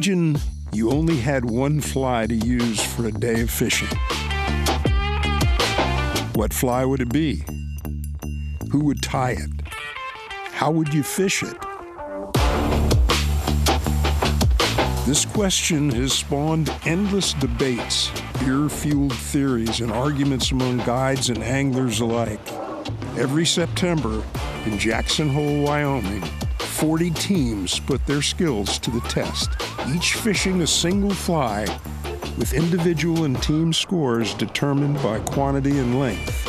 Imagine you only had one fly to use for a day of fishing. What fly would it be? Who would tie it? How would you fish it? This question has spawned endless debates, beer-fueled theories, and arguments among guides and anglers alike. Every September in Jackson Hole, Wyoming, 40 teams put their skills to the test, each fishing a single fly with individual and team scores determined by quantity and length.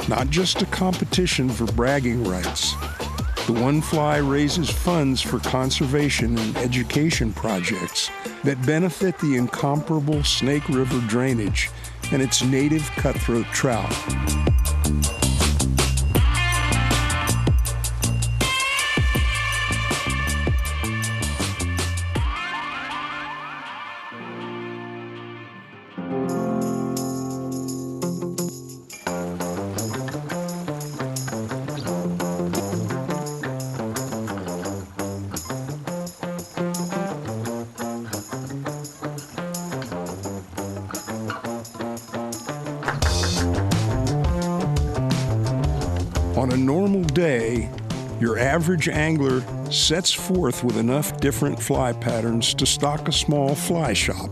Not just a competition for bragging rights. The One Fly raises funds for conservation and education projects that benefit the incomparable Snake River drainage and its native cutthroat trout. On a normal day, your average angler sets forth with enough different fly patterns to stock a small fly shop.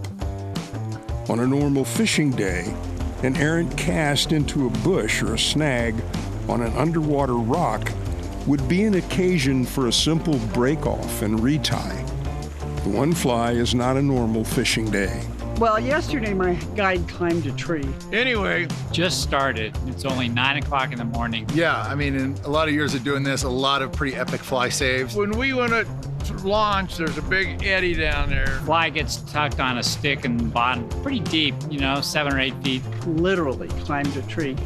On a normal fishing day, an errant cast into a bush or a snag on an underwater rock would be an occasion for a simple break-off and retie. The One Fly is not a normal fishing day. Well, yesterday my guide climbed a tree. Anyway, just started. It's only 9 o'clock in the morning. Yeah, I mean, in a lot of years of doing this, a lot of pretty epic fly saves. when we went to launch, there's a big eddy down there. Fly gets tucked on a stick in the bottom, pretty deep, 7 or 8 feet. Literally climbed a tree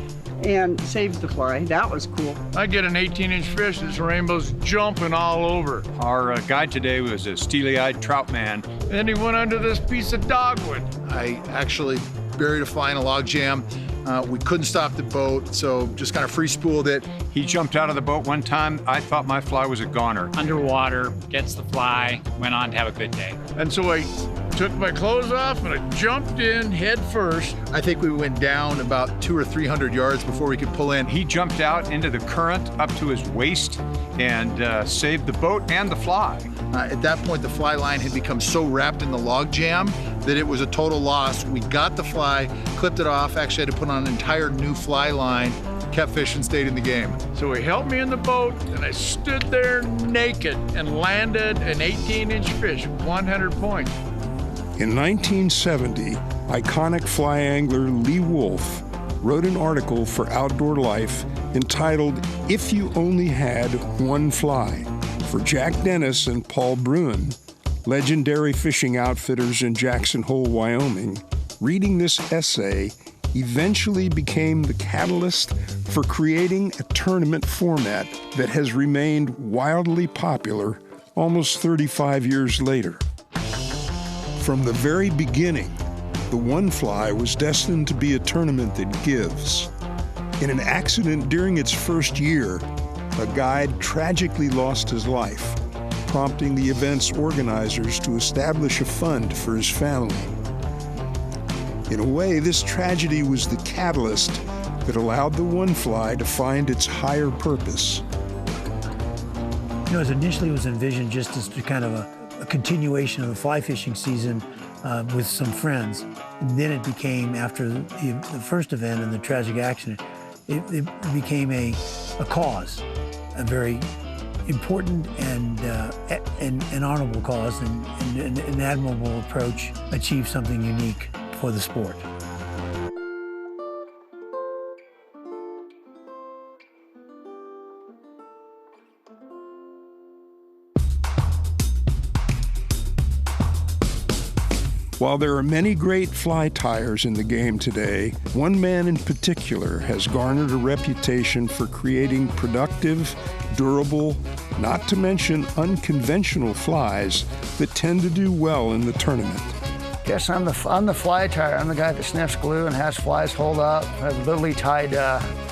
and saved the fly. That was cool. I get an 18-inch fish, this rainbow's jumping all over. Our guide today was a steely-eyed trout man. Then he went under this piece of dogwood. I actually buried a fly in a log jam. We couldn't stop the boat, so just kind of free spooled it. He jumped out of the boat one time. I thought my fly was a goner. Underwater, gets the fly, went on to have a good day. And so I took my clothes off and I jumped in head first. I think we went down about 200 or 300 yards before we could pull in. He jumped out into the current up to his waist and saved the boat and the fly. At that point, the fly line had become so wrapped in the log jam that it was a total loss. We got the fly, clipped it off, actually had to put on an entire new fly line, kept fishing, stayed in the game. So he helped me in the boat and I stood there naked and landed an 18-inch fish, 100 points. In 1970, iconic fly angler Lee Wolf wrote an article for Outdoor Life entitled, "If You Only Had One Fly." For Jack Dennis and Paul Bruin, legendary fishing outfitters in Jackson Hole, Wyoming, reading this essay eventually became the catalyst for creating a tournament format that has remained wildly popular almost 35 years later. From the very beginning, the One Fly was destined to be a tournament that gives. In an accident during its first year, a guide tragically lost his life, prompting the event's organizers to establish a fund for his family. In a way, this tragedy was the catalyst that allowed the One Fly to find its higher purpose. As initially it was envisioned just as kind of a continuation of the fly fishing season with some friends. And then it became, after the first event and the tragic accident, it became a cause, a very important and honorable cause, and an admirable approach, achieved something unique for the sport. While there are many great fly tyers in the game today, one man in particular has garnered a reputation for creating productive, durable, not to mention unconventional flies that tend to do well in the tournament. Guess I'm the fly tyer. I'm the guy that sniffs glue and has flies hold up. I've literally tied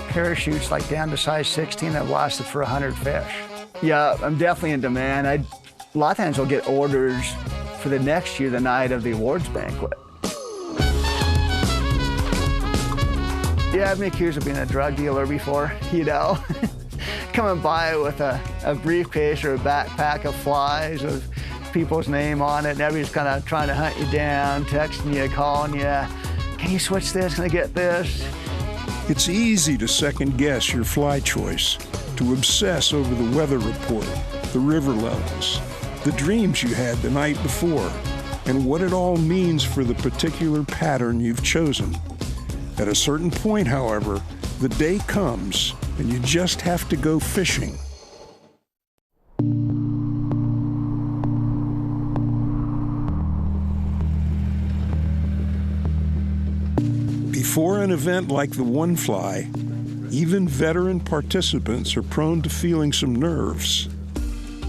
parachutes like down to size 16 that lasted for 100 fish. Yeah, I'm definitely in demand. A lot of times I'll get orders for the next year, the night of the awards banquet. Yeah, I've been accused of being a drug dealer before, you know. Coming by with a briefcase or a backpack of flies with people's name on it, and everybody's kind of trying to hunt you down, texting you, calling you. Can you switch this? Can I get this? It's easy to second guess your fly choice, to obsess over the weather report, the river levels, the dreams you had the night before, and what it all means for the particular pattern you've chosen. At a certain point, however, the day comes and you just have to go fishing. Before an event like the One Fly, even veteran participants are prone to feeling some nerves.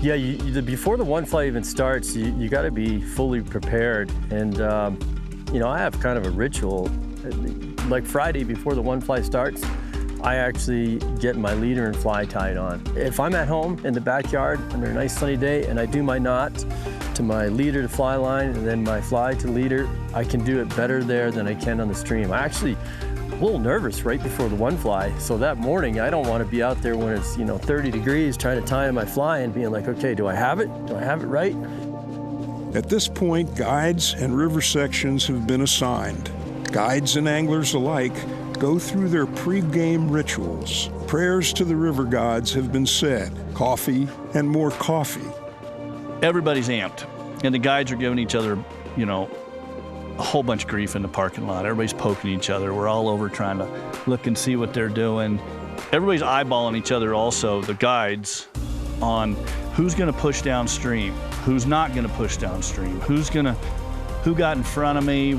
Yeah, before the One Fly even starts, you got to be fully prepared. And, you know, I have kind of a ritual. Like Friday before the One Fly starts, I actually get my leader and fly tied on. If I'm at home in the backyard under a nice sunny day and I do my knot to my leader to fly line and then my fly to leader, I can do it better there than I can on the stream. I actually a little nervous right before the One Fly. So that morning, I don't want to be out there when it's, 30 degrees trying to tie in my fly and being like, okay, do I have it? Do I have it right? At this point, guides and river sections have been assigned. Guides and anglers alike go through their pre-game rituals. Prayers to the river gods have been said. Coffee and more coffee. Everybody's amped, and the guides are giving each other, a whole bunch of grief in the parking lot. Everybody's poking each other. We're all over trying to look and see what they're doing. Everybody's eyeballing each other also, the guides, on who's gonna push downstream, who's not gonna push downstream, who got in front of me,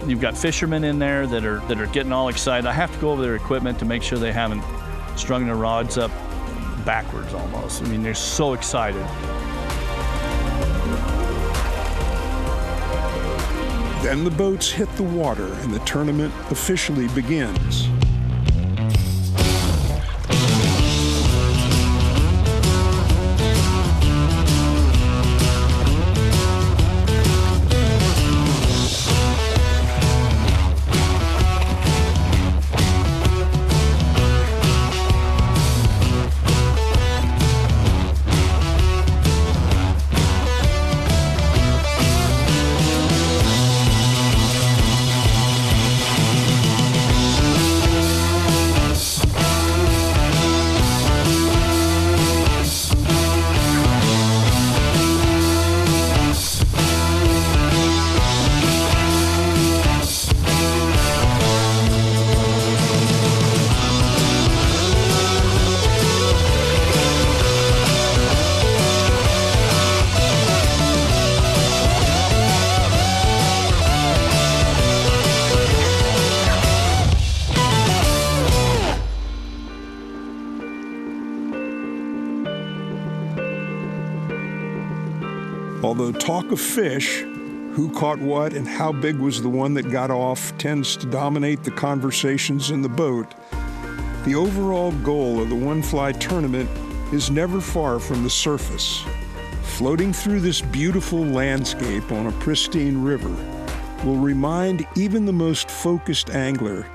you've got fishermen in there that are getting all excited. I have to go over their equipment to make sure they haven't strung their rods up backwards almost. I mean, they're so excited. Then the boats hit the water and the tournament officially begins. Although talk of fish, who caught what and how big was the one that got off, tends to dominate the conversations in the boat, the overall goal of the One Fly tournament is never far from the surface. Floating through this beautiful landscape on a pristine river will remind even the most focused angler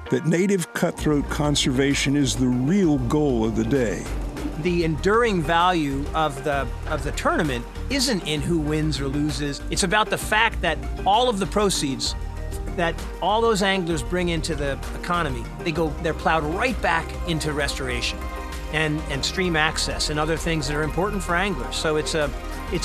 that native cutthroat conservation is the real goal of the day. The enduring value of the tournament isn't in who wins or loses. It's about the fact that all of the proceeds that all those anglers bring into the economy, they're plowed right back into restoration and stream access and other things that are important for anglers. So it's a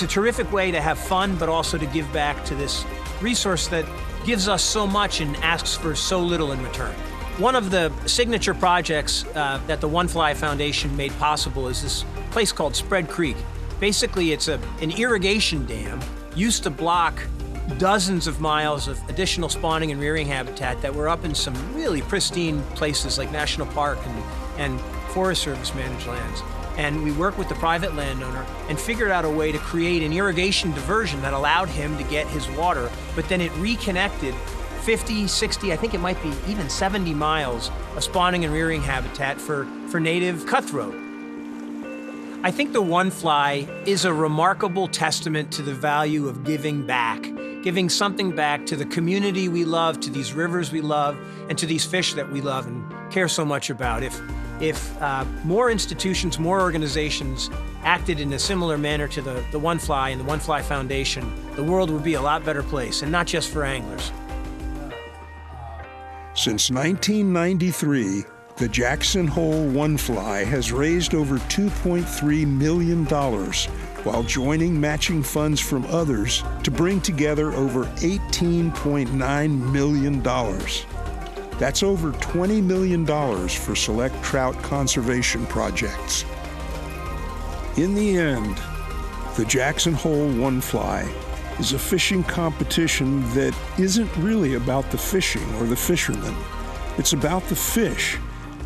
terrific way to have fun, but also to give back to this resource that gives us so much and asks for so little in return. One of the signature projects that the One Fly Foundation made possible is this place called Spread Creek. Basically, it's an irrigation dam used to block dozens of miles of additional spawning and rearing habitat that were up in some really pristine places like National Park and Forest Service managed lands. And we worked with the private landowner and figured out a way to create an irrigation diversion that allowed him to get his water, but then it reconnected 50, 60, I think it might be even 70 miles of spawning and rearing habitat for native cutthroat. I think the One Fly is a remarkable testament to the value of giving back, giving something back to the community we love, to these rivers we love, and to these fish that we love and care so much about. If more institutions, more organizations acted in a similar manner to the One Fly and the One Fly Foundation, the world would be a lot better place, and not just for anglers. Since 1993, the Jackson Hole One Fly has raised over $2.3 million while joining matching funds from others to bring together over $18.9 million. That's over $20 million for select trout conservation projects. In the end, the Jackson Hole One Fly is a fishing competition that isn't really about the fishing or the fishermen. It's about the fish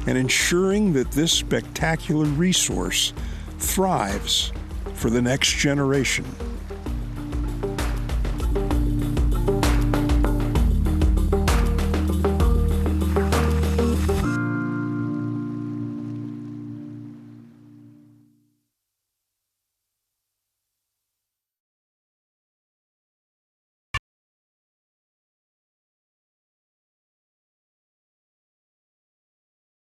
and ensuring that this spectacular resource thrives for the next generation.